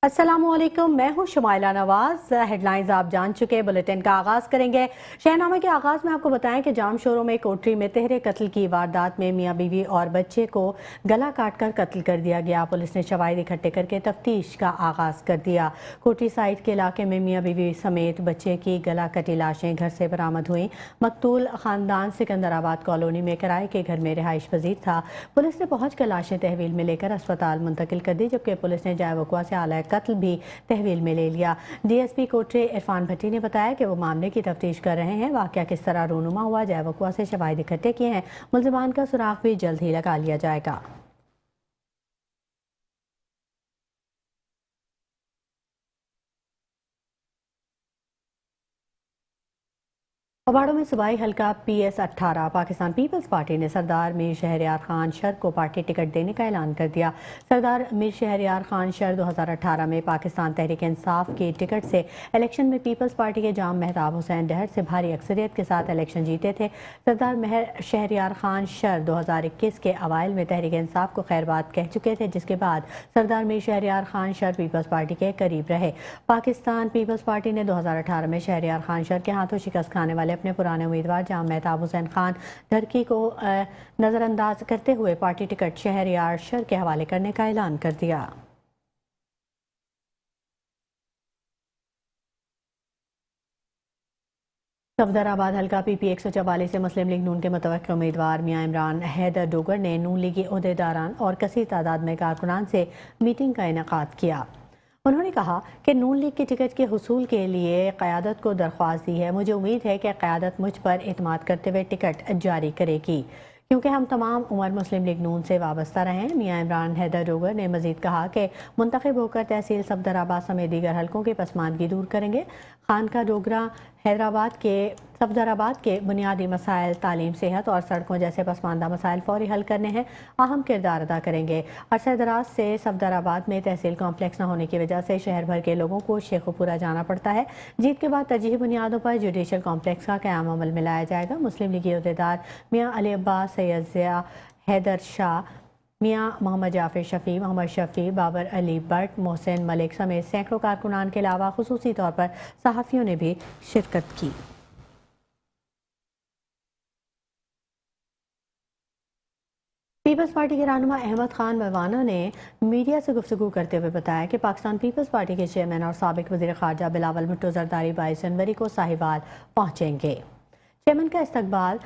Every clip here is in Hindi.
अस्सलामुअलैकुम, मैं हूँ शुमाइला नवाज। हेडलाइंस आप जान चुके। बुलेटिन का आगाज करेंगे। शहनामे के आगाज में आपको बताएं कि जाम शोरों में कोटरी में तहरे कत्ल की वारदात में मियाँ बीवी और बच्चे को गला काटकर कत्ल कर दिया गया। पुलिस ने शवाहिद इकट्ठे करके तफ्तीश का आगाज कर दिया। कोटरी साइड के इलाके में मियाँ बीवी समेत बच्चे की गला कटी लाशें घर से बरामद हुई। मकतूल खानदान सिकंदराबाद कॉलोनी में किराए के घर में रिहाइश पजीर था। पुलिस ने पहुंचकर लाशें तहवील में लेकर अस्पताल मुंतकिल कर दी, जबकि पुलिस ने जाए वक़्वा से आला कत्ल भी तहवील में ले लिया। डीएसपी कोटरे इरफान भट्टी ने बताया कि वो मामले की तफ्तीश कर रहे हैं। वाक़या किस तरह रूनुमा हुआ, जाए वक़्वा से शवाहिद इकट्ठे किए हैं। मुल्ज़िमान का सुराग भी जल्द ही लगा लिया जाएगा। पबाड़ों में सूबाई हल्का PS-18 पाकिस्तान पीपल्स पार्टी ने सरदार मीर शहरयार खान शर को पार्टी टिकट देने का ऐलान कर दिया। सरदार मीर शहरयार खान शर 2018 में पाकिस्तान तहरीक इंसाफ की टिकट से इलेक्शन में पीपल्स पार्टी के जाम मेहताब हुसैन डहर से भारी अक्सरियत के साथ इलेक्शन जीते थे। सरदार शहरयार खान शर 2021 के अवाइल में तहरीक इंसाफ को खैरबाद कह चुके थे, जिसके बाद सरदार मीर शहरयार खान शर पीपल्स पार्टी के करीब रहे। पाकिस्तान पीपल्स पार्टी ने 2018 में शहरयार खान शर के हाथों शिकस्त खाने वाले अपने पुराने उम्मीदवार जाम मेहताब हुसैन खान धरकी को नजरअंदाज करते हुए पार्टी टिकट शहरयार शर के हवाले करने का ऐलान कर दिया। सफदराबाद हल्का PP 144 से मुस्लिम लीग नून के मुतवक्किल उम्मीदवार मियां इमरान हैदर डोगर ने नून लीगी ओहदेदारान और कसीर तादाद में कारकुनान से मीटिंग का इनेकाद किया। उन्होंने कहा कि नून लीग की टिकट के हुसूल के लिए क़यादत को दरख्वास्त दी है। मुझे उम्मीद है कि क़यादत मुझ पर एतमाद करते हुए टिकट जारी करेगी, क्योंकि हम तमाम उम्र मुस्लिम लीग नून से वाबस्ता रहे हैं। मियां इमरान हैदर डोगर ने मजीद कहा कि मुंतखब होकर तहसील सफदराबाद समेत दीगर हल्कों की पसमानदगी दूर करेंगे। खानका डोगरा सफदराबाद के बुनियादी मसाइल तालीम, सेहत और सड़कों जैसे पसमानदा मसाइल फौरी हल करने हैं अहम किरदार अदा करेंगे। अरसे दराज से सफदराबाद में तहसील कॉम्प्लेक्स न होने की वजह से शहर भर के लोगों को शेखुपुरा जाना पड़ता है। जीत के बाद तरजीही बुनियादों पर जुडिशल कॉम्प्लेक्स का क़याम अमल में लाया जाएगा। मुस्लिम लीगी अहदेदार मियां अली अब्बास, सैयद ज़िया, हैदर शाह, मियां मोहम्मद जाफर शफ़ी, मोहम्मद शफ़ी, बाबर अली भट्ट, मोहसिन मलिक समेत सैकड़ों कारकुनान के अलावा खुसूसी तौर पर सहाफ़ियों ने भी शिरकत की। पीपल्स पार्टी के रहनुमा अहमद खान मवाना ने मीडिया से गुफ्तगू करते हुए बताया कि पाकिस्तान पीपल्स पार्टी के चेयरमैन और साबिक वज़ीर ख़ारजा बिलावल भुट्टो ज़रदारी 22 जनवरी को साहिवाल पहुँचेंगे। चेयरमैन का इस्तकबाल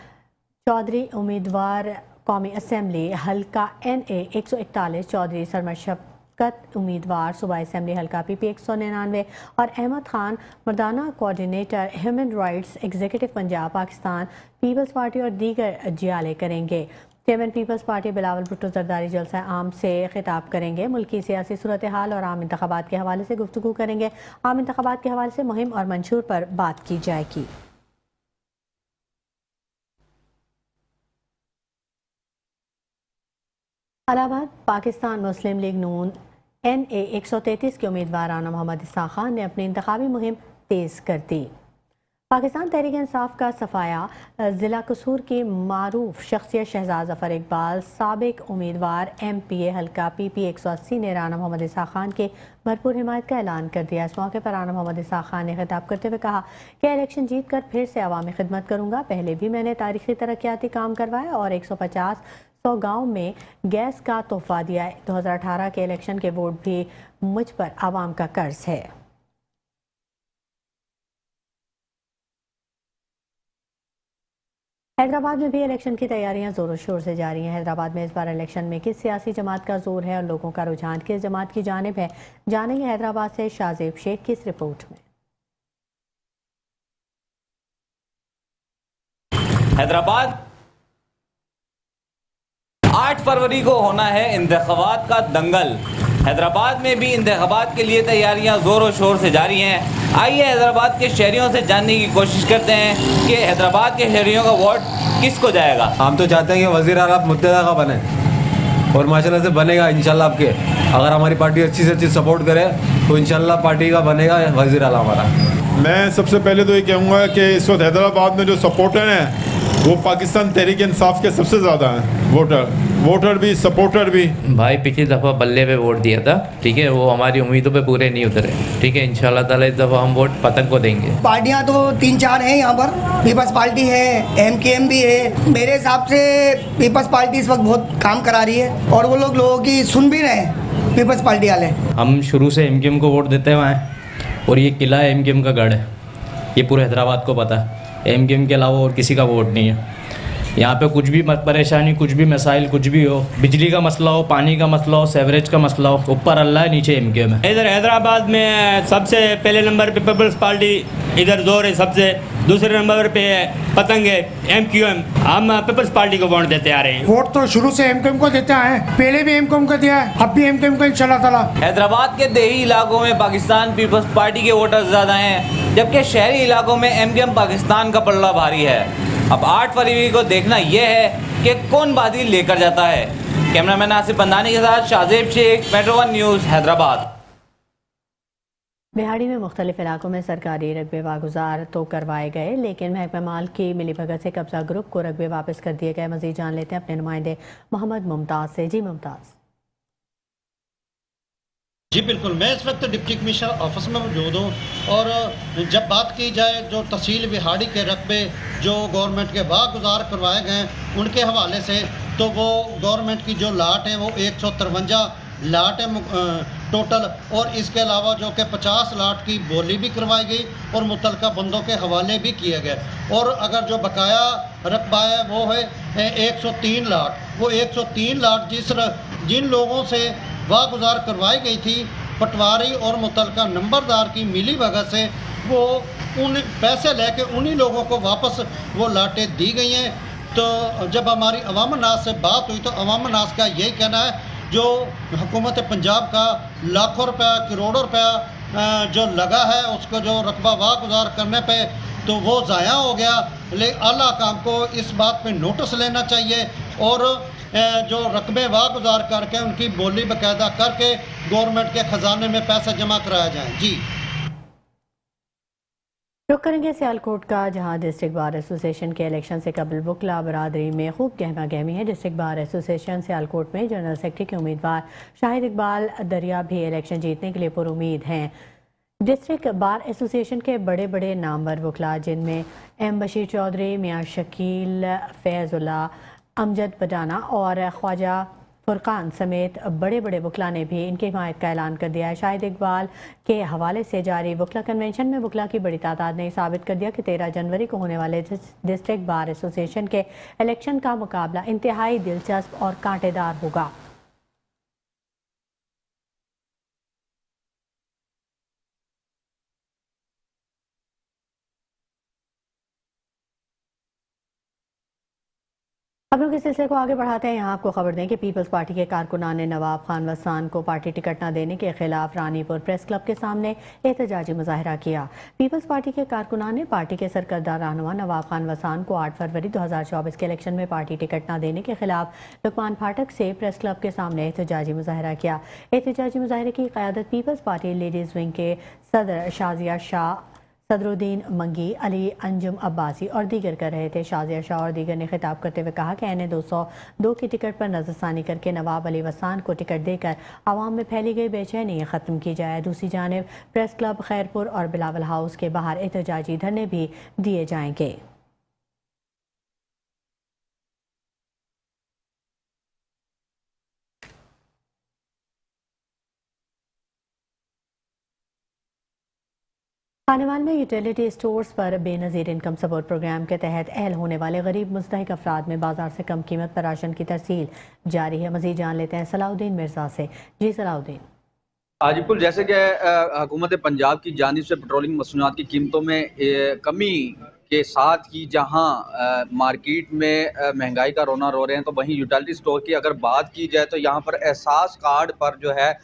चौधरी उम्मीदवार कौमी असम्बली हल्का NA 141 चौधरी सरमद शफकत उम्मीदवार सूबाई असम्बली हल्का PP 199 और Ahmad Khan Mardana coordinator human rights executive Punjab Pakistan Peoples Party और दीगर जियाले करेंगे। चेयरमैन पीपल्स पार्टी बिलावल भुट्टो ज़रदारी जलसा आम से खिताब करेंगे। मुल्की सियासी सूरत हाल और आम इंतखाबात के हवाले से गुफ्तगू करेंगे। आम इंतखाबात के हवाले से मुहिम और मंशूर पर बात की जाएगी। इलाहाबाद पाकिस्तान मुस्लिम लीग नून NA 133 के उम्मीदवार राना मोहम्मद इसाक खान ने अपनी इंतखाबी मुहिम तेज़ कर दी। पाकिस्तान तहरीक इंसाफ का सफाया ज़िला कसूर की मारूफ शख्सियत शहजाद ज़फ़र इकबाल साबिक उम्मीदवार MPA हल्का PP 180 ने राना मोहम्मद इसाक खान के भरपूर हिमायत का ऐलान कर दिया। इस मौके पर राना मोहम्मद इसाक खान ने खिताब करते हुए कहा कि इलेक्शन जीत कर फिर से अवामी खिदमत करूँगा। पहले भी मैंने तारीखी तरक्याती काम करवाया और 150-100 गाँव में गैस का तोहफा दिया है। 2018 के इलेक्शन के वोट भी मुझ पर आवाम का कर्ज है। हैदराबाद में भी इलेक्शन की तैयारियां जोरों शोर से जारी हैं। हैदराबाद में इस बार इलेक्शन में किस सियासी जमात का जोर है और लोगों का रुझान किस जमात की जानिब है, जानेंगे हैदराबाद से शाहजेब शेख की इस रिपोर्ट में। हैदराबाद 8 फरवरी को होना है इंतखाबात का दंगल। हैदराबाद में भी इंतखाबात के लिए तैयारियां जोरों शोर से जारी हैं। आइए हैदराबाद के शहरियों से जानने की कोशिश करते हैं कि हैदराबाद के शहरियों का वोट किसको जाएगा। हम तो चाहते हैं कि वज़ीर आला मुत्तहदा का बने और माशाल्लाह से बनेगा इंशाल्लाह। आपके अगर हमारी पार्टी अच्छी से अच्छी सपोर्ट करे तो इंशाल्लाह पार्टी का बनेगा वज़ीर आला हमारा। मैं सबसे पहले तो ये कहूँगा कि इस वक्त हैदराबाद में जो सपोर्टर हैं वो पाकिस्तान तहरीक इंसाफ के सबसे ज़्यादा हैं वोटर। वोटर भी, सपोर्टर भी। भाई पिछली दफ़ा बल्ले पे वोट दिया था, ठीक है, वो हमारी उम्मीदों पे पूरे नहीं उतरे, ठीक है। इंशाल्लाह ताला इस दफ़ा हम वोट पतंग को देंगे। पार्टियां तो 3-4 हैं यहाँ पर। पीपल्स पार्टी है, MKM भी है। मेरे हिसाब से पीपल्स पार्टी इस वक्त बहुत काम करा रही है और वो लोगों की सुन भी रहे हैं पीपल्स पार्टी वाले। हम शुरू से MKM को वोट देते हुए हैं और ये किला MKM का गढ़ है, ये पूरे हैदराबाद को पता है। MKM के अलावा और किसी का वोट नहीं है यहाँ पे। कुछ भी परेशानी, कुछ भी मसाइल, कुछ भी हो, बिजली का मसला हो, पानी का मसला हो, सेवरेज का मसला हो, ऊपर अल्लाह है, नीचे MKM है। इधर हैदराबाद में सबसे पहले नंबर पे पीपल्स पार्टी इधर जोर है सबसे, दूसरे नंबर पे पतंग है MQM। हम पीपल्स पार्टी को वोट देते आ रहे हैं। वोट तो शुरू से MKM को देते आए हैं, पहले भी MKM को दिया है, अब भी MKM को इंशाल्लाह ताला। हैदराबाद के देही इलाकों में पाकिस्तान पीपल्स पार्टी के वोटर ज़्यादा हैं, जबकि शहरी इलाकों में MKM पाकिस्तान का पलड़ा भारी है। अब 8 फरवरी को देखना यह है कि कौन बाजी लेकर जाता है। कैमरामैन आसिफ बंदानी के साथ शाहजेब शेख, मेट्रो 1 न्यूज़, हैदराबाद। बिहाड़ी में मुख्तलिफ इलाकों में सरकारी रकबे वागुजार तो करवाए गए, लेकिन महकमा माल की मिलीभगत से कब्जा ग्रुप को रकबे वापस कर दिए गए। मजीद जान लेते हैं अपने नुमाइंदे मोहम्मद मुमताज़ से। जी मुमताज़। जी बिल्कुल, मैं इस वक्त डिप्टी कमिश्नर ऑफिस में मौजूद हूँ और जब बात की जाए जो तहसील बिहाड़ी के रकबे जो गवर्नमेंट के वागुजार करवाए गए उनके हवाले से, तो वो गवर्नमेंट की जो लाट है वो 153 लाट है टोटल, और इसके अलावा जो कि 50 लाट की बोली भी करवाई गई और मुतलका बंदों के हवाले भी किए गए। और अगर जो बकाया रकबा है वो है 103 लाट। वो 103 लाट जिन लोगों से वागुजार करवाई गई थी पटवारी और मुतलका नंबरदार की मिली भगत से, वो उन पैसे लेके उन्हीं लोगों को वापस वो लाटें दी गई हैं। तो जब हमारी अवाम नास से बात हुई तो अवाम नास का यही कहना है जो हुकूमत पंजाब का लाखों रुपया, करोड़ों रुपया जो लगा है उसको जो रकबा वागुजार करने पे, तो वो ज़ाया हो गया। लेकिन आला काम को इस बात पे नोटिस लेना चाहिए और जो रकबे वागुजार करके उनकी बोली बाकायदा करके गवर्नमेंट के ख़जाने में पैसे जमा कराया जाए। जी रुक करेंगे सियालकोट का, जहां डिस्ट्रिक्ट बार एसोसिएशन के इलेक्शन से कबल वकला बरादरी में खूब गहमा गहमी है। डिस्ट्रिक्ट बार एसोसिएशन सियालकोट में जनरल सेक्रेटरी के उम्मीदवार शाहिद इकबाल दरिया भी इलेक्शन जीतने के लिए पुरुमीद हैं। डिस्ट्रिक्ट बार एसोसिएशन के बड़े बड़े नामवर वकला जिनमें M बशीर चौधरी, मियाँ शकील, फैज़ुल्ला, अमजद पटाना और ख्वाजा फुरकान समेत बड़े बड़े वकला ने भी इनकी हिमायत का ऐलान कर दिया है। शाहिद इकबाल के हवाले से जारी वकला कन्वेंशन में वकला की बड़ी तादाद ने साबित कर दिया कि 13 जनवरी को होने वाले डिस्ट्रिक्ट बार एसोसिएशन के इलेक्शन का मुकाबला इंतहाई दिलचस्प और कांटेदार होगा। खबरों के सिलसिले को आगे बढ़ाते हैं। यहाँ आपको खबर दें कि पीपल्स पार्टी के कारकुनान ने नवाब खान वसान को पार्टी टिकट न देने के खिलाफ रानीपुर प्रेस क्लब के सामने एहतजाजी मुजाहरा किया। पीपल्स पार्टी के कारकुनान ने पार्टी के सरकर्दा रहनुमा नवाब खान वसान को 8 फरवरी 2024 के इलेक्शन में पार्टी टिकट न देने के खिलाफ लुकमान फाटक से प्रेस क्लब के सामने एहतजाजी मुजाहरा किया। एहतजाजी मुजाहरे की क़यादत पीपल्स पार्टी लेडीज़ विंग के सदर शाजिया शाह, सदरुद्दीन मंगी, अली अंजुम अब्बासी और दीगर कर रहे थे। शाजिया शाह और दीगर ने खिताब करते हुए कहा कि NA 202 की टिकट पर नजरसानी करके नवाब अली वसान को टिकट देकर आवाम में फैली गई बेचैनी ख़त्म की जाए। दूसरी जानिब प्रेस क्लब खैरपुर और बिलावल हाउस के बाहर एहतजाजी धरने भी दिए जाएंगे। खानेवाल में यूटिलिटी स्टोर्स पर बेनज़ीर इनकम सपोर्ट प्रोग्राम के तहत अहल होने वाले गरीब मुस्तहिक अफराद में बाजार से कम कीमत पर राशन की तरसील जारी है। मज़ीद जान लेते हैं सलाउद्दीन मिर्ज़ा से। जी सलाउद्दीन। हाजीपुर जैसे कि हुकूमत पंजाब की जानिब से पेट्रोलिंग मसूनात की कीमतों में कमी के साथ ही जहां मार्केट में महंगाई का रोना रो रहे हैं, तो वहीं यूटिलिटी स्टोर की अगर बात की जाए तो यहाँ पर एहसास कार्ड पर जो है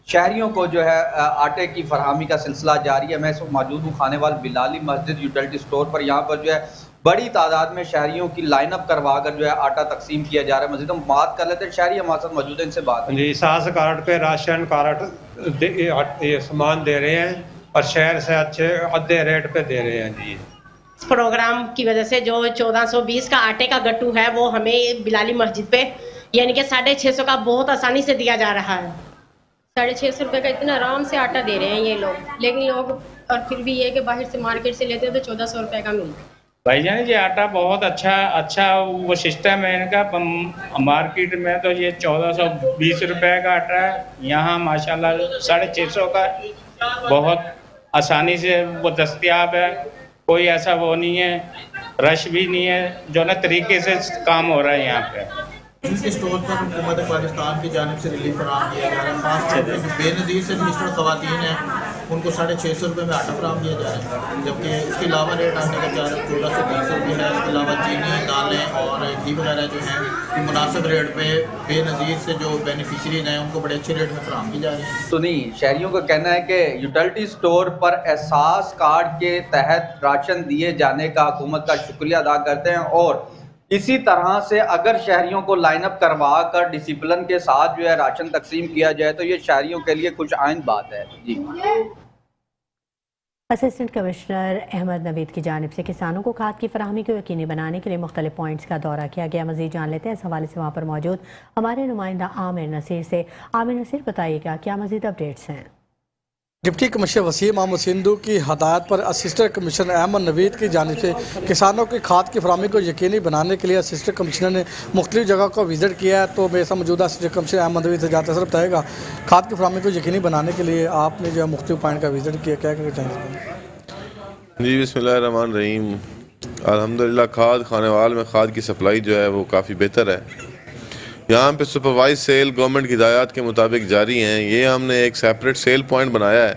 शहरियों को जो है आटे की फरहमी का सिलसिला जारी है। मैं इस वक्त मौजूद हूँ खानेवाल बिलाली मस्जिद यूटिलिटी स्टोर पर। यहाँ पर जो है बड़ी तादाद में शहरियों की लाइनअप करवा कर जो है आटा तकसीम किया जा रहा है। मस्जिद हम बात कर लेते हैं, शहरी हमारे साथ मौजूद है, इनसे बात जी। सास कार्ड पे राशन कार्ड ये सामान दे रहे हैं और शहर से अच्छे आधे रेट पे दे रहे हैं जी। इस प्रोग्राम की वजह से जो 1420 का आटे का गट्टू है वो हमें बिलाली मस्जिद पे यानी कि 650 का बहुत आसानी से दिया जा रहा है। 650 रुपये का इतना आराम से आटा दे रहे हैं ये लोग, लेकिन लोग और फिर भी ये कि बाहर से मार्केट से लेते हैं तो 1400 रुपये का मिलता है। भाईजान जी आटा बहुत अच्छा वो सिस्टम है इनका। मार्केट में तो ये 1420 रुपये का आटा है, यहाँ माशाल्लाह 650 का बहुत आसानी से वो दस्तयाब है। कोई ऐसा वो नहीं है, रश भी नहीं है, जो ना तरीके से काम हो रहा है यहाँ पे। जिनके स्टोर पर हुकूमत पाकिस्तान की जानिब से रिलीफ फराहम किया जा रहा है, खासतौर पर जो बेनज़ीर से मिनिस्टर ख़वातीन हैं उनको 650 रुपये में आटा फराहम किया जा रहा है, जबकि इसके अलावा रेट आने का 1420 रुपये है। इसके अलावा चीनी, दालें और घी वगैरह जो हैं ये मुनासिब रेट पे बेनज़ीर से जो बेनिफिशरीज हैं उनको बड़े अच्छे रेट में फराहम की जा रही है। तो नहीं, शहरियों का कहना है कि यूटिलिटी स्टोर पर एहसास कार्ड के तहत राशन दिए जाने का हुकूमत का शुक्रिया अदा करते हैं, और इसी तरह से अगर शहरियों को लाइन अप करवा कर डिसिप्लिन के साथ जो है राशन तकसीम किया जाए तो ये शहरियों के लिए कुछ आइन बात है। जी, असिस्टेंट कमिश्नर अहमद नवीद की जानिब से किसानों को खाद की फराहमी को यकीनी बनाने के लिए मुख्तलिफ पॉइंट्स का दौरा किया गया। मज़ीद जान लेते हैं इस हवाले से वहाँ पर मौजूद हमारे नुमाइंदा आमिर नसीर से। आमिर नसीर, बताइएगा क्या मज़ीद अपडेट्स हैं? डिप्टी कमिश्नर वसीम मोहम्मद सिंधु की हदायत पर असिस्टेंट कमिश्नर अहमद नवीद की जानिब से किसानों की खाद की फराहमी को यकीनी बनाने के लिए असिस्टेंट कमिश्नर ने मुख्तलिफ जगह को विजिट किया है। तो मेरे साथ मौजूदा असिस्टेंट कमिश्नर अहमद नवीद से जाते सर बताएगा खाद की फराहमी को यकीनी बनाने के लिए आपने जो है मुख्तलिफ पॉइंट का विजिट किया, क्या क्या चाहिए? जी, बिस्मिल्लाहिर्रहमानिर्रहीम। अल्हम्दुलिल्लाह खाद खानेवाल में खाद की सप्लाई जो है वो काफ़ी बेहतर है। यहाँ पे सुपरवाइज सेल गवर्नमेंट की हिदायत के मुताबिक जारी हैं। ये हमने एक सेपरेट सेल पॉइंट बनाया है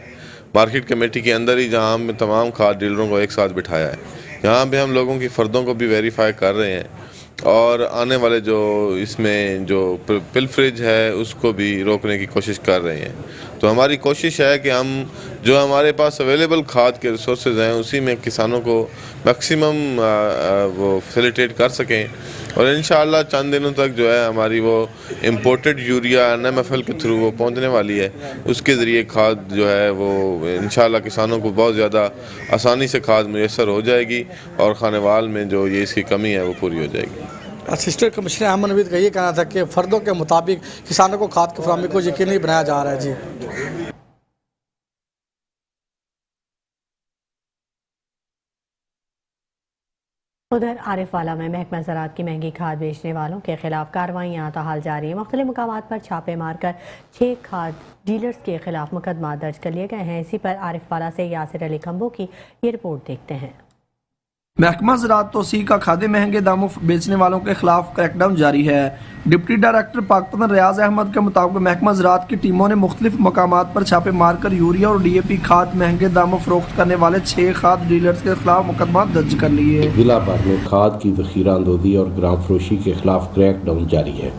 मार्केट कमेटी के अंदर ही, जहाँ हमने तमाम खाद डीलरों को एक साथ बिठाया है। यहाँ पे हम लोगों की फ़र्दों को भी वेरीफाई कर रहे हैं और आने वाले जो इसमें जो पिलफरेज है उसको भी रोकने की कोशिश कर रहे हैं। तो हमारी कोशिश है कि हम जो हमारे पास अवेलेबल खाद के रिसोर्सेज हैं उसी में किसानों को मैक्सिमम वो फैसिलिटेट कर सकें, और इंशाअल्लाह चंद दिनों तक जो है हमारी वो इम्पोर्टेड यूरिया NMFL के थ्रू वो पहुंचने वाली है। उसके ज़रिए खाद जो है वो इंशाअल्लाह किसानों को बहुत ज़्यादा आसानी से खाद मुयसर हो जाएगी और खानेवाल में जो ये इसकी कमी है वो पूरी हो जाएगी। असिस्टेंट कमिश्नर अहमद नवीद का ये कहना था कि फ़र्दों के मुताबिक किसानों को खाद की फराहमी को यकीनी बनाया जा रहा है। जी, उधर आरिफवाला में महकमा ज़राअत की महंगी खाद बेचने वालों के खिलाफ कार्रवाइयाँ ताहाल जारी है। मुख्तलिफ मकामात पर छापे मारकर 6 खाद डीलर्स के खिलाफ मुकदमा दर्ज कर लिए गए हैं। इसी पर आरिफवाला से यासिर अली खम्बो की ये रिपोर्ट देखते हैं। महकमा ज़राअत तोसी का खादे महंगे दामों बेचने वालों के खिलाफ क्रैकडाउन जारी है। डिप्टी डायरेक्टर पाकपतन रियाज अहमद के मुताबिक महकमा ज़राअत की टीमों ने मुख्तलिफ मकामात पर छापे मारकर यूरिया और DAP खाद महंगे दामों फरोख्त करने वाले 6 खाद डीलर्स के खिलाफ मुकदमा दर्ज कर लिए। जिला भर में खाद की ज़ख़ीरा अंदोज़ी और ग्राम फरोशी के खिलाफ क्रैकडाउन जारी है।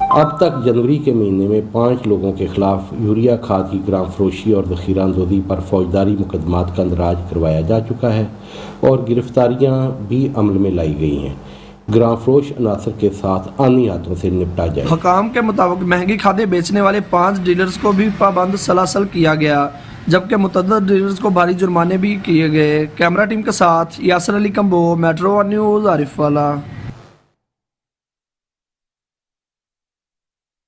अब तक जनवरी के महीने में 5 लोगों के खिलाफ यूरिया खाद की ग्राम फरोशी और ज़ख़ीरा अंदोज़ी पर फौजदारी मुकदमात का अंदराज करवाया जा चुका है और गिरफ्तारियां भी अमल में लाई गई हैं। ग्राम फरोश अनासर के साथ आनी हाथों से निपटा जाए। हकाम के मुताबिक महंगी खादें बेचने वाले 5 डीलर्स को भी पाबंद सलासल किया गया, जबकि मुतअद्दिद डीलर्स को भारी जुर्माने भी किए गए। कैमरा टीम के साथ Yasir Ali combo, metro news, Arifwala.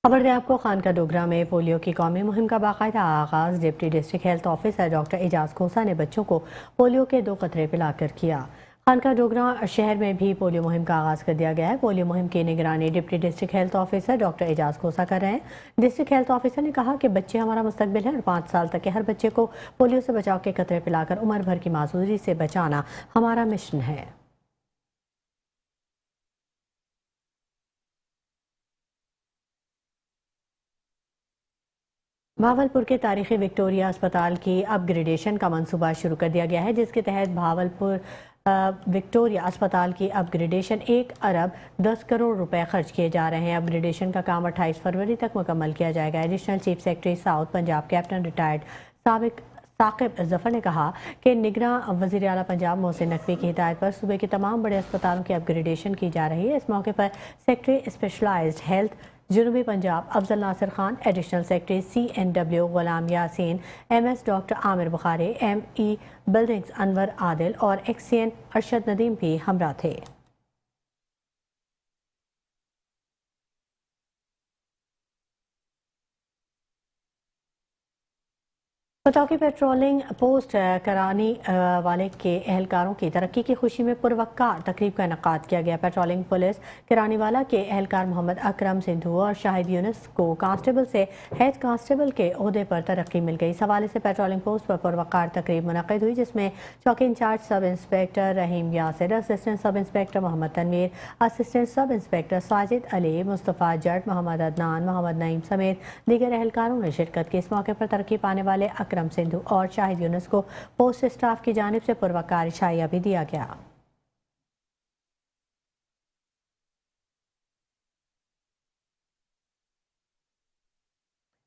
खबर दें आपको, खानका डोगरा में पोलियो की कौमी मुहिम का बाकायदा आगाज़ deputy district health officer doctor Ejaz Khosa ने बच्चों को पोलियो के 2 कतरे पिलाकर किया। खानका डोगरा शहर में भी पोलियो मुहिम का आगाज़ कर दिया गया है। पोलियो मुहिम की निगरानी deputy district health officer doctor Ejaz Khosa कर रहे हैं। डिस्ट्रिक्ट हेल्थ ऑफिसर ने कहा कि बच्चे हमारा मुस्तकबिल है और 5 साल तक के हर बच्चे को पोलियो से बचाव के कतरे पिलाकर उम्र भर की मासूरी से बचाना हमारा मिशन है। भावलपुर के तारीखी विक्टोरिया अस्पताल की अपग्रेडेशन का मंसूबा शुरू कर दिया गया है, जिसके तहत भावलपुर विक्टोरिया अस्पताल की अपग्रेडेशन 1 अरब 10 करोड़ रुपए खर्च किए जा रहे हैं। अपग्रेडेशन का काम 28 फरवरी तक मुकम्मल किया जाएगा। Additional chief secretary south Punjab captain retired Saqib Zafar ने कहा कि निगरान वज़ीर आला पंजाब मोहसिन नकवी की हिदायत पर सूबे के तमाम बड़े अस्पतालों की अपग्रेडेशन की जा रही है। इस मौके पर सेक्रेटरी स्पेशलाइज्ड हेल्थ जनूबी Punjab Afzal Nasir Khan, additional secretary CNW Ghulam Yasin, MS doctor Aamir Bukhari, ME buildings Anwar Adil और XCN अरशद नदीम भी हमरा थे। चौकी पेट्रोलिंग पोस्ट करानी वाले के एहलकारों की तरक्की की खुशी में पुरवक्कार तकरीब का इनेकाद किया गया। पेट्रोलिंग पुलिस करानी वाला के एहलकार मोहम्मद अकरम सिंधु और शाहिद यूनुस को कांस्टेबल से हेड कांस्टेबल के ओहदे पर तरक्की मिल गई। इस हवाले से पेट्रोलिंग पोस्ट पर पुरवक्कार तकरीब मुनक़िद हुई, जिसमें चौकी incharge sub inspector Rahim Yasir, assistant sub inspector Mohammad Tanveer, assistant sub inspector Sajid Ali, Mustafa Jat, Mohammad Adnan, Mohammad Naeem समेत दीगर एहलकारों ने शिरकत की। इस मौके पर तरक्की पाने वाले अकरम सिंधु और शाहिद यूनुस को पोस्ट स्टाफ की जानिब से पुरवक्कार शाइया भी दिया गया।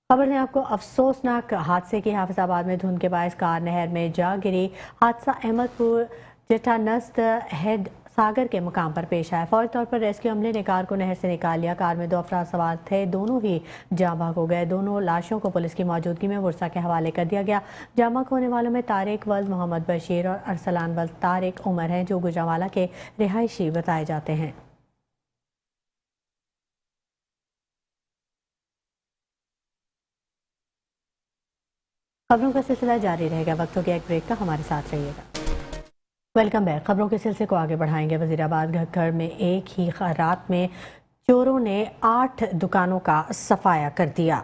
खबर ने आपको अफसोसनाक हादसे की। हाफिजाबाद में धुंध के बायस कार नहर में जा गिरी। हादसा अहमदपुर जटानस्त हेड सागर के मुकाम पर पेश आया। फौरी तौर पर रेस्क्यू अमले ने कार को नहर से निकाल लिया। कार में 2 अफराद सवार थे, दोनों ही जाँ भाग हो गए। दोनों लाशों को पुलिस की मौजूदगी में वर्सा के हवाले कर दिया गया। जाँ भाग होने वालों में तारिक वल्द मोहम्मद बशीर और अरसलान वल्द तारिक उमर हैं, जो गुजरांवाला के रिहायशी बताए जाते हैं। खबरों का सिलसिला जारी रहेगा। वक्त हो गया एक ब्रेक का, हमारे साथ रहिएगा। Welcome back. खबरों के सिलसिले को आगे बढ़ाएंगे। वजीराबाद घग्गर में एक ही रात में चोरों ने 8 दुकानों का सफाया कर दिया।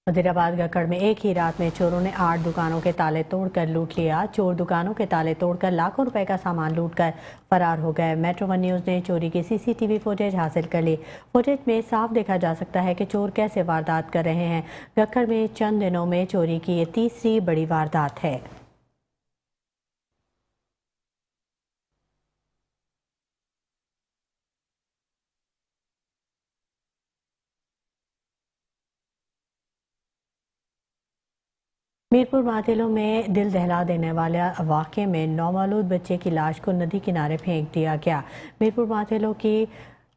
वजीराबाद घग्गर में एक ही रात में चोरों ने 8 दुकानों के ताले तोड़कर लूट लिया। चोर दुकानों के ताले तोड़कर लाखों रुपए का सामान लूटकर फरार हो गए। मेट्रो 1 न्यूज़ ने चोरी की CCTV फुटेज हासिल कर ली। फुटेज में साफ देखा जा सकता है कि चोर कैसे वारदात कर रहे हैं। घग्गर में चंद दिनों में चोरी की ये तीसरी बड़ी वारदात है। मीरपुर मातेलो में दिल दहला देने वाले वाक़े में नौमौलूद बच्चे की लाश को नदी किनारे फेंक दिया गया। मीरपुर मातेलो की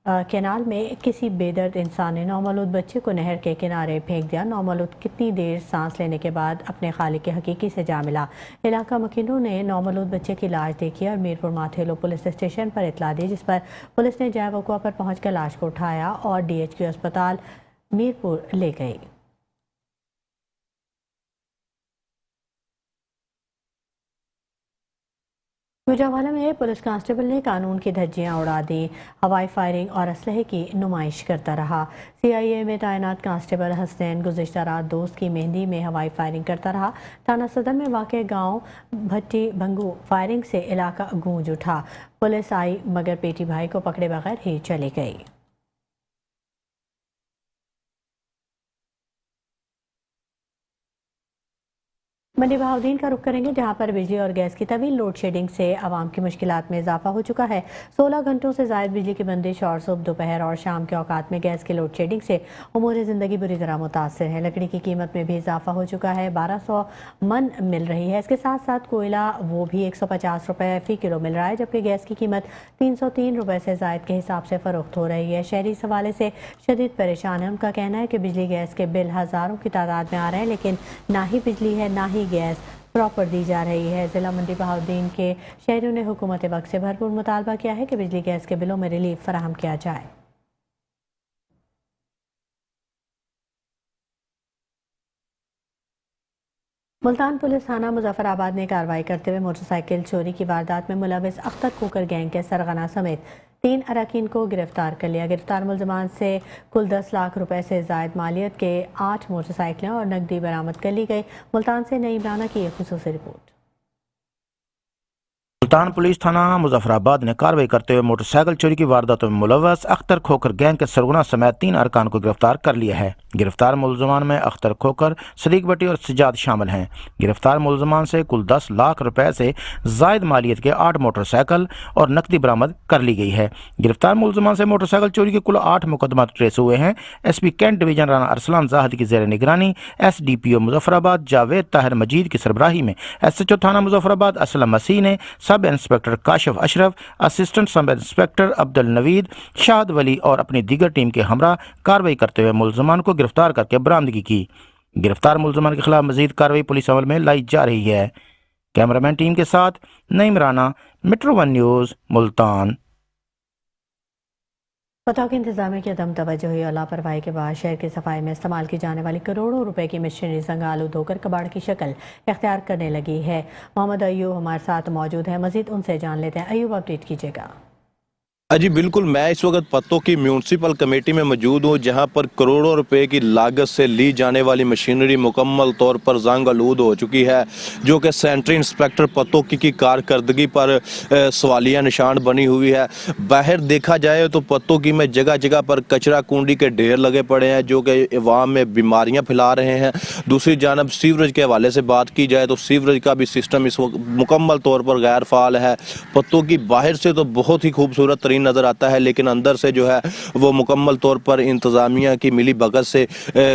कैनाल में किसी बेदर्द इंसान ने नौमौलूद बच्चे को नहर के किनारे फेंक दिया। नौमौलूद कितनी देर सांस लेने के बाद अपने खालिक के हकीकी से जा मिला। इलाका मकीनों ने नौमौलूद बच्चे की लाश देखी और मीरपुर माथेलो पुलिस स्टेशन पर इतला दी, जिस पर पुलिस ने जय वकुआ पर पहुंचकर लाश को उठाया और DHQ अस्पताल मीरपुर ले गई। गुजरांवाला में पुलिस कांस्टेबल ने कानून की धज्जियां उड़ा दी। हवाई फायरिंग और असलहे की नुमाइश करता रहा। CIA में तैनात कांस्टेबल हसनैन गुज़िश्ता रात दोस्त की मेहंदी में हवाई फायरिंग करता रहा। थाना सदर में वाक़े गांव भट्टी भंगू फायरिंग से इलाका गूंज उठा। पुलिस आई मगर पेटी भाई को पकड़े बगैर ही चली गई। मंडी बहाउद्दीन का रुख करेंगे, जहां पर बिजली और गैस की तवील लोड शेडिंग से आवाम की मुश्किलात में इजाफा हो चुका है। 16 घंटों से ज़ायद बिजली की बंदिश और सुबह दोपहर और शाम के औकात में गैस की लोड शेडिंग से उमूर ज़िंदगी बुरी तरह मुतासर है। लकड़ी की कीमत में भी इजाफा हो चुका है। 1200 मन मिल रही है। इसके साथ साथ कोयला वो भी 150 रुपये फ़ी किलो मिल रहा है, जबकि गैस की कीमत 303 रुपये से ज़ायद के हिसाब से फ़रोख्त हो रही है। शहरी इस हवाले से शदीद परेशान है। उनका कहना है कि बिजली गैस के बिल हज़ारों की तादाद में आ रहे हैं, लेकिन ना ही बिजली है ना ही गैस प्रॉपर दी जा रही है। ज़िला मंडी बहाउद्दीन के शहरियों ने हुकूमत वक्त से भरपूर मुतालबा किया है कि बिजली गैस के बिलों में रिलीफ फराहम किया जाए। मुल्तान पुलिस थाना मुजफ्फराबाद ने कार्रवाई करते हुए मोटरसाइकिल चोरी की वारदात में मुलविस अख्तर खोकर गैंग के सरगना समेत 3 अरकान को गिरफ्तार कर लिया। गिरफ्तार मुलजमान से कुल 10 लाख रुपए से ज़ायद मालियत के 8 मोटरसाइकिलें और नकदी बरामद कर ली गई। मुल्तान से नईम राना की एक खुसूसी रिपोर्ट। मुल्तान पुलिस थाना मुजफ्फराबाद ने कार्रवाई करते हुए मोटरसाइकिल चोरी की वारदातों में मुलव्वस अख्तर खोकर गैंग के सरगना समेत 3 अरकान को गिरफ्तार कर लिया है। गिरफ्तार मुलजमान में अख्तर खोकर, सदीक भट्टी और सिजाद शामिल हैं। गिरफ्तार मुलजमान से कुल 10 लाख रुपए से जायद मालियत के 8 मोटरसाइकिल और नकदी बरामद कर ली गई है। गिरफ्तार मुलजमान से मोटरसाइकिल चोरी के कुल 8 मुकदमा ट्रेस हुए हैं। SP cantt division Rana Arsalan Zahid की जेर निगरानी SDPO मुजफ्फराबाद जावेद ताहिर मजीद की सरबराही में SHO थाना मुजफ्फराबाद असलम मसीह ने sub inspector Kashif Ashraf, assistant sub inspector Abdul Naveed, Shahad Wali और अपनी दीगर टीम के हमरा कार्रवाई करते हुए मुलजमान को गिरफ्तार करके बरामदगी की। गिरफ्तार मुलजमान के खिलाफ मजीद कार्रवाई पुलिस अमल में लाई जा रही है। कैमरामैन टीम के साथ नईम राना, मेट्रो 1 न्यूज़, मुल्तान। पता की इंतजामिया की अदम तवज्जोही और लापरवाही के बाद शहर की सफाई में इस्तेमाल की जाने वाली करोड़ों रुपए की मशीनरी जंगालू धोकर कबाड़ की शक्ल इख्तियार करने लगी है। मोहम्मद अयूब हमारे साथ मौजूद है, मजीद उनसे जान लेते हैं। अयूब, अपडेट कीजिएगा। जी बिल्कुल, मैं इस वक्त पत्तों की म्यूनसिपल कमेटी में मौजूद हूँ, जहाँ पर करोड़ों रुपए की लागत से ली जाने वाली मशीनरी मुकम्मल तौर पर जंग आलूद हो चुकी है, जो कि सेंट्री इंस्पेक्टर पत्तों की कारकर्दगी पर सवालिया निशान बनी हुई है। बाहर देखा जाए तो पत्तों की में जगह जगह पर कचरा कुंडी के ढेर लगे पड़े हैं, जो कि अवाम में बीमारियाँ फैला रहे हैं। दूसरी जानब सीवरेज के हवाले से बात की जाए तो सीवरेज का भी सिस्टम इस वक्त मुकम्मल तौर पर गैर फाल है। पत्तों की बाहर से तो बहुत ही खूबसूरत तरीन नज़र आता है, लेकिन अंदर से जो है वो मुकम्मल तौर पर इंतज़ामिया की मिली भगत से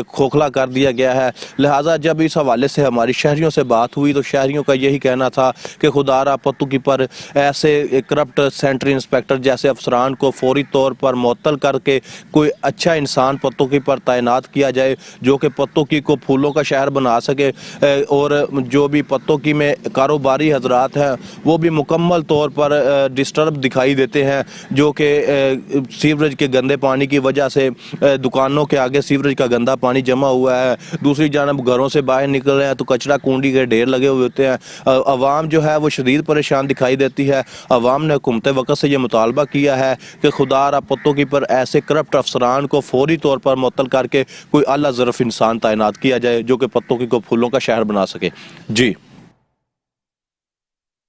खोखला कर दिया गया है। लिहाजा जब इस हवाले से हमारी शहरियों से बात हुई तो शहरियों का यही कहना था कि खुदारा पत्तों की पर ऐसे करप्ट सेंट्री इंस्पेक्टर जैसे अफसरान को फौरी तौर पर मुअत्तल करके कोई अच्छा इंसान पत्तों की पर तैनात किया जाए, जो कि पत्तों की को फूलों का शहर बना सके, और जो भी पत्तों की में कारोबारी हजरात हैं वो भी मुकम्मल तौर पर डिस्टर्ब दिखाई देते हैं, जो कि सीवरेज के गंदे पानी की वजह से दुकानों के आगे सीवरेज का गंदा पानी जमा हुआ है। दूसरी जानब घरों से बाहर निकल रहे हैं तो कचरा कुंडी के ढेर लगे हुए होते हैं। अवाम जो है वो शदीद परेशान दिखाई देती है। अवाम ने हुकूमत वक्त से ये मुतालबा किया है कि खुदारा पत्तों की पर ऐसे करप्ट अफसरान को फौरी तौर पर मुअत्तल करके कोई आला ज़रफ़ इंसान तैनात किया जाए, जो कि पत्तों की को फूलों का शहर बना सके। जी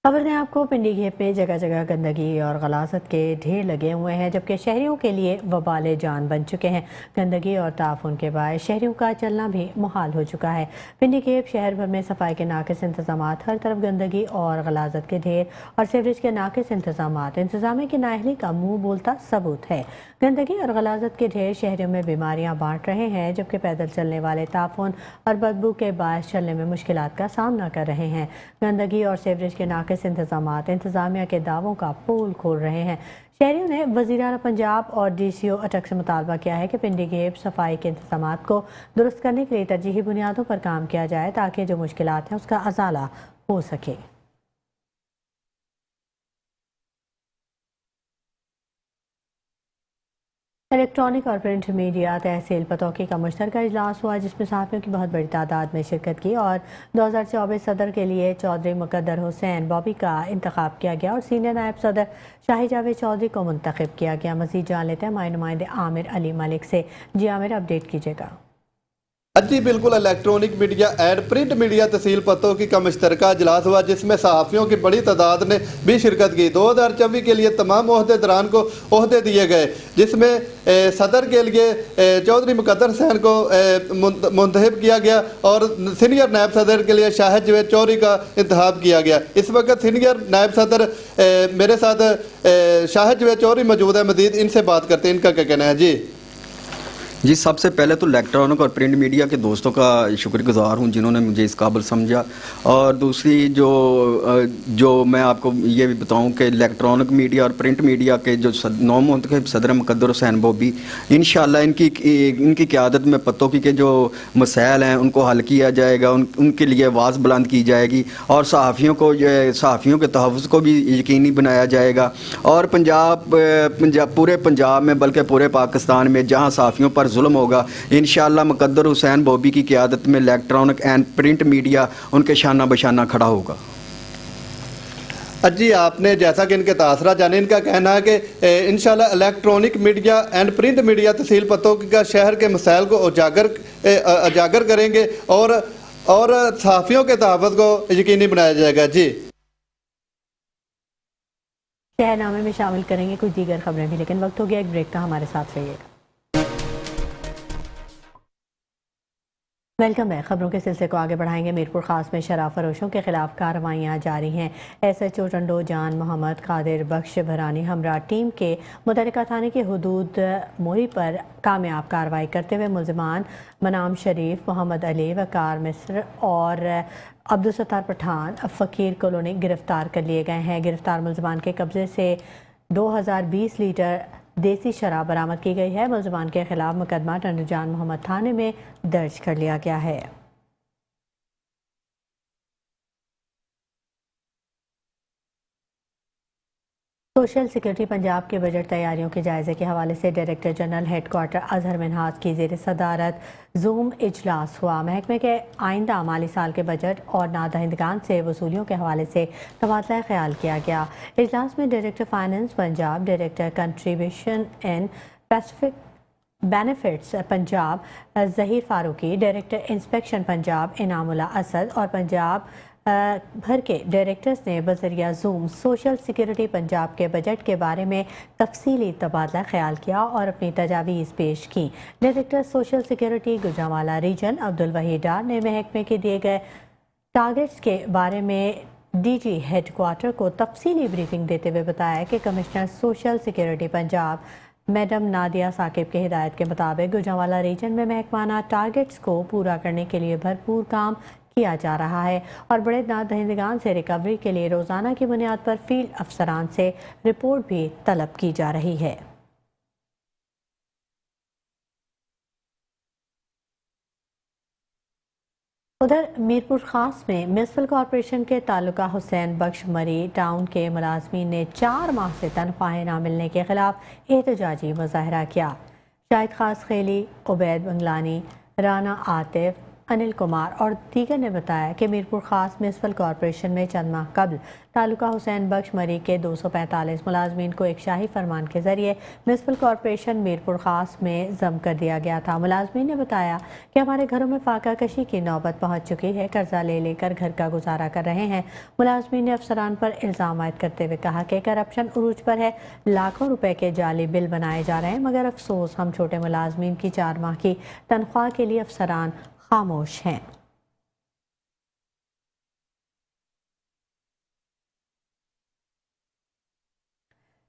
खबर दें आपको, पिंडी घेप में जगह जगह गंदगी और गलासत के ढेर लगे हुए हैं, जबकि शहरियों के लिए वबाल जान बन चुके हैं। गंदगी और ताफुन के बाद शहरियों का चलना भी मुहाल हो चुका है। पिंडी घेप शहर भर में सफाई के नाकिस इंतजाम, हर तरफ गंदगी और गलासत के ढेर और सीवरेज के नाकिस इंतजामिया की नाअहली का मुँह बोलता सबूत है। गंदगी और गलासत के ढेर शहरियों में बीमारियाँ बांट रहे हैं, जबकि पैदल चलने वाले ताफुन और बदबू के बायस चलने में मुश्किलात का सामना कर रहे हैं। गंदगी और सीवरेज के नाकिस इंतजामिया के दावों का पोल खोल रहे हैं। शहरियों ने वज़ीर-ए-आला पंजाब और DCO अटक से मुतालबा किया है कि पिंडी घेप सफाई के इंतजाम को दुरुस्त करने के लिए तरजीही बुनियादों पर काम किया जाए, ताकि जो मुश्किलात हैं उसका अजाला हो सके। इलेक्ट्रॉनिक और प्रिंट मीडिया तहसील पतौकी का मुश्तरका इजलास हुआ, जिसमें सहाफ़ियों की बहुत बड़ी तादाद में शिरकत की और 2024 सदर के लिए चौधरी मुकद्दर हुसैन बॉबी का इंतखाब किया गया और सीनियर नायब सदर शाही जावेद चौधरी को मुंतखब किया गया। मज़ीद जान लेते हैं हमारे नुमाइंदे आमिर अली मलिक से। जी आमिर, अपडेट कीजिएगा। जी बिल्कुल, electronic media and print media तहसील पतौकी का मुश्तरका इजलास हुआ, जिसमें सहाफ़ियों की बड़ी तादाद ने भी शिरकत की। 2024 के लिए तमाम ओहदेदारान को ओहदे दिए गए, जिसमें सदर के लिए चौधरी मुकद्दर हुसैन को मुंतखब किया गया और सीनियर नायब सदर के लिए शाहिद जावेद चौधरी का इंतखाब किया गया। इस वक्त सीनियर नायब सदर मेरे साथ शाहिद जावेद चौधरी मौजूद है। मजीद इनसे बात करते हैं, इनका क्या कहना है। जी सबसे पहले तो इलेक्ट्रॉनिक और प्रिंट मीडिया के दोस्तों का शुक्रगुजार हूँ जिन्होंने मुझे इस काबिल समझा। और दूसरी जो मैं आपको ये भी बताऊँ कि इलेक्ट्रॉनिक मीडिया और प्रिंट मीडिया के जो नौमुंतखब सदर मुकद्दर हुसैन बॉबी, इंशाअल्लाह इनकी क़यादत में पतौकी के जो मसाइल हैं उनको हल किया जाएगा, उनके लिए आवाज़ बुलंद की जाएगी और सहाफ़ियों के तहफ़्फ़ुज़ को भी यकीनी बनाया जाएगा। और पूरे पंजाब में बल्कि पूरे पाकिस्तान में जहाँ सहाफ़ियों पर जुल्म होगा, इंशाअल्लाह मुकद्दर हुसैन बॉबी की क़यादत में इलेक्ट्रॉनिक एंड प्रिंट मीडिया उनके शाना बशाना खड़ा होगा। जी आपने जैसा कि इनके तासरा जाने, इनका कहना है कि इंशाअल्लाह electronic media and print media तहसील पतौकी का शहर के मसाइल को उजागर करेंगे और सहाफ़ियों के तहफ़्फ़ुज़ को यकीनी बनाया जाएगा। जी शहरनामे में शामिल करेंगे कुछ दीगर खबरें भी, लेकिन वक्त हो गया एक ब्रेक का। हमारे साथ रहिएगा। वेलकम है। खबरों के सिलसिले को आगे बढ़ाएंगे। मीरपुर खास में शराब फरोशों के खिलाफ कार्रवाइयाँ जारी हैं। SHO टंडो जान मोहम्मद कादिर बख्श भरानी हमरा टीम के मुतल्लिका थाने के हुदूद मोरी पर कामयाब कार्रवाई करते हुए मुलजिमान मनाम शरीफ, मोहम्मद अली, वकार मिस्र और अब्दुल सत्तार पठान फ़कीर कॉलोनी गिरफ्तार कर लिए गए हैं। गिरफ्तार मुलजिमान के कब्जे से 2020 लीटर देसी शराब बरामद की गई है। मुलजिमान के खिलाफ मुकदमा टंडो जान मोहम्मद थाने में दर्ज कर लिया गया है। सोशल सिक्योरिटी पंजाब के बजट तैयारियों के जायजे के हवाले से director general headquarter Azhar Minhaj की ज़ेर सदारत जूम इजलास हुआ। महकमे के आइंदा माली साल के बजट और नादहिंदगान से वसूलियों के हवाले से तबादला ख्याल किया गया। इजलास में director finance Punjab, director contribution and pacific benefits Punjab Zaheer Farooqui, director inspection Punjab Inamullah Asad और पंजाब भर के डायरेक्टर्स ने बजरिया जूम सोशल सिक्योरिटी पंजाब के बजट के बारे में तफसीली तबादला ख्याल किया और अपनी तजावीज़ पेश की। Director social security Gujranwala region Abdul Waheed Dar ने महकमे के दिए गए टारगेट्स के बारे में डीजी हेडक्वार्टर को तफसीली ब्रीफिंग देते हुए बताया कि commissioner social security Punjab madam Nadia Saqib की हिदायत के मुताबिक गुजरांवाला रीजन में महकमाना टारगेट्स को पूरा करने के लिए भरपूर काम किया जा रहा है और बड़े नादहिंदगान से रिकवरी के लिए रोज़ाना की बुनियाद पर फील्ड अफसरान से रिपोर्ट भी तलब की जा रही है। उधर मीरपुर खास में म्यूनसिपल कॉरपोरेशन के तालुका हुसैन बख्श मरी टाउन के मुलाजमीन ने 4 माह से तनख्वाहें न मिलने के खिलाफ एहतजाजी मुजाहरा किया। शाहिद खास खेली, उबैद बंगलानी, राना आतिफ, अनिल कुमार और दीगर ने बताया कि मीरपुर खास म्यूनसिपल कॉरपोरेशन में चंद माह कबल तालुका हुसैन बख्श मरी के 245 मुलाजमीन को एक शाही फरमान के जरिए म्यूनसिपल कॉरपोरेशन मीरपुर खास में जम कर दिया गया था। मुलाजमीन ने बताया कि हमारे घरों में फाका कशी की नौबत पहुंच चुकी है, कर्जा ले लेकर घर का गुजारा कर रहे हैं। मुलाजमीन ने अफसरान पर इल्ज़ाम आयद करते हुए कहा कि करप्शन उरूज पर है, लाखों रुपए के जाली बिल बनाए जा रहे हैं, मगर अफसोस हम छोटे मुलाजमीन की 4 माह की तनख्वाह के लिए अफसरान खामोश हैं।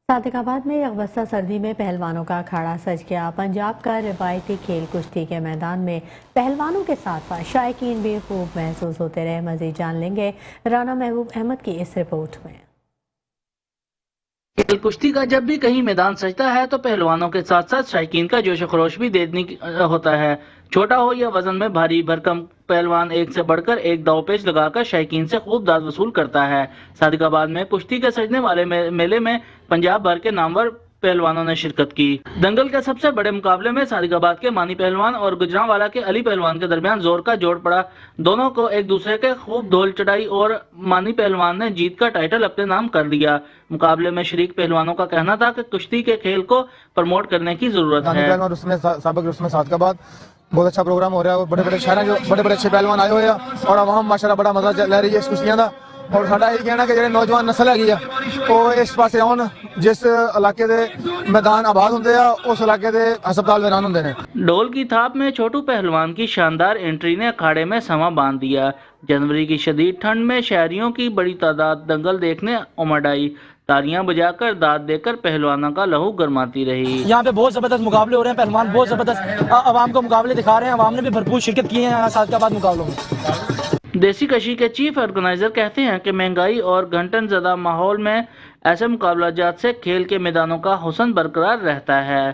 सादिकाबाद में यकबस्ता सर्दी में पहलवानों का अखाड़ा सज गया। पंजाब का रिवायती खेल कुश्ती के मैदान में पहलवानों के साथ साथ शायकीन भी खूब महसूस होते रहे। मज़ीद जान लेंगे राना महबूब अहमद की इस रिपोर्ट में। खेल कुश्ती का जब भी कहीं मैदान सजता है तो पहलवानों के साथ साथ शायकीन का जोश खरोश भी देखने होता है। छोटा हो या वजन में भारी भरकम पहलवान एक से बढ़कर एक दावपेच लगाकर शायकीन से खूब दाद वसूल करता है। सादिकाबाद में कुश्ती के सजने वाले मेले में पंजाब भर के नामवर पहलवानों ने शिरकत की। दंगल के सबसे बड़े मुकाबले में सादिकाबाद के मानी पहलवान और गुजरांवाला के अली पहलवान के दरमियान जोर का जोड़ पड़ा। दोनों को एक दूसरे के खूब धोल चढ़ाई और मानी पहलवान ने जीत का टाइटल अपने नाम कर लिया। मुकाबले में शरीक पहलवानों का कहना था कि कुश्ती के खेल को प्रमोट करने की जरूरत है। उसमें सादिकाबाद बहुत अच्छा प्रोग्राम हो रहा है और बड़े बड़े शहर जो बड़े बड़े अच्छे पहलवान आए हुए हैं और आवाम माशाल्लाह बड़ा मजा ले रही है इस कुश्तियां का। और साडा यही कहना कि जो नौजवान नस्ल हैगी आ वो इस पासे आउन, जिस इलाके दे मैदान आबाद होंदे आ उस इलाके दे हस्पताल वीरान होंदे ने। ढोल की थाप में छोटू पहलवान की शानदार एंट्री ने अखाड़े में समा बांध दिया। जनवरी की शदीद ठंड में शहरियों की बड़ी तादाद दंगल देखने उमड़ आई। तालियां बजाकर दाद देकर पहलवानों का लहू गरमाती रही। यहाँ पे बहुत जबरदस्त मुकाबले हो रहे हैं, पहलवान बहुत जबरदस्त आवाम को मुकाबले दिखा रहे हैं। आवाम ने भी भरपूर शिरकत की है यहाँ सादिकाबाद मुकाबलों में। देसी कशी के चीफ ऑर्गेनाइजर कहते हैं कि महंगाई और घंटन ज़दा माहौल में ऐसे मुकाबलाजात से खेल के मैदानों का हुस्न बरकरार रहता है।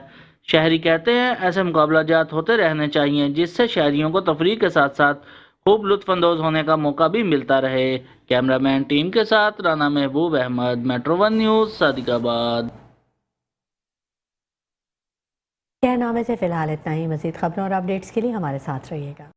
शहरी कहते हैं ऐसे मुकाबलाजात होते रहने चाहिए जिससे शहरियों को तफरीह के साथ साथ खूब लुत्फानंदोज होने का मौका भी मिलता रहे। कैमरामैन टीम के साथ राना महबूब अहमद, मेट्रो 1 न्यूज़, सादिकाबाद। कहनामे से फिलहाल इतना ही। मज़ीद खबरों और अपडेट्स के लिए हमारे साथ रहिएगा।